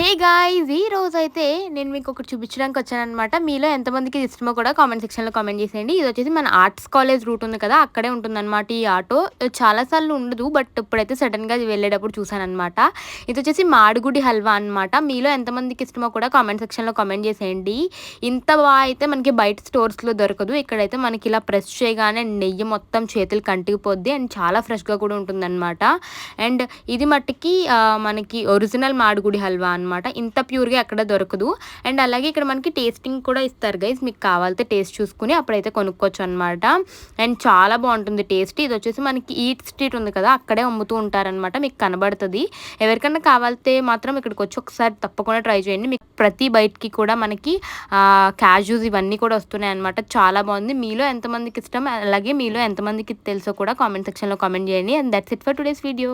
Hey guys! ఈ రోజైతే నేను మీకొకటి చూపించడానికి వచ్చాననమాట. మీలో ఎంతమందికి ఇది ఇష్టమో కూడా కామెంట్ సెక్షన్‌లో కామెంట్ చేసేయండి. ఇదొచ్చేసి మన ఆర్ట్స్ కాలేజ్ రూట్ ఉంది కదా! అక్కడే ఉంటుందనమాట ఈ ఆటో. చాలా సార్లు ఉండదు. బట్ ఇప్పుడైతే సడెన్‌గా వెళ్ళేటప్పుడు చూసాననమాట. ఇదొచ్చేసి మాడుగుడి హల్వా అనమాట. మీలో ఎంతమందికి ఇష్టమో కూడా కామెంట్ సెక్షన్‌లో కామెంట్ చేసేయండి. ఇంత అయితే మనకి బయట స్టోర్స్‌లో దొరకదు. ఇక్కడైతే మనకి ఇలా ప్రెస్ చేయగానే నెయ్యి మొత్తం చేతులకి అంటుకుపోద్ది. అండ్ చాలా ఫ్రెష్‌గా కూడా ఉంటుందనమాట. అండ్ ఇది మట్టికి మనకి ఒరిజినల్ మాడుగుడి హల్వా అనమాట. ఇంత ప్యూర్‌గా ఎక్కడ దొరకదు. అండ్ అలాగే ఇక్కడ మనకి టేస్టింగ్ కూడా ఇస్తారు గైస్. మీకు కావాలితే టేస్ట్ చూసుకొని అప్పుడైతే కొనుక్కోవచ్చు అనమాట. అండ్ చాలా బాగుంటుంది టేస్ట్. ఇది వచ్చేసి మనకి ఈట్ స్ట్రీట్ ఉంది కదా! అక్కడే అమ్ముతూ ఉంటారనమాట. మీకు కనబడుతుంది. ఎవరికన్నా కావాలితే మాత్రం ఇక్కడికి వచ్చి ఒకసారి తప్పకుండా ట్రై చేయండి. మీకు ప్రతి బైట్‌కి కూడా మనకి క్యాష్యూస్ ఇవన్నీ కూడా వస్తున్నాయి అనమాట. చాలా బాగుంది. మీలో ఎంతమందికి ఇష్టం, అలాగే మీలో ఎంతమందికి తెలుసో కూడా కామెంట్ సెక్షన్‌లో కామెంట్ చేయండి. And that's it for today's video.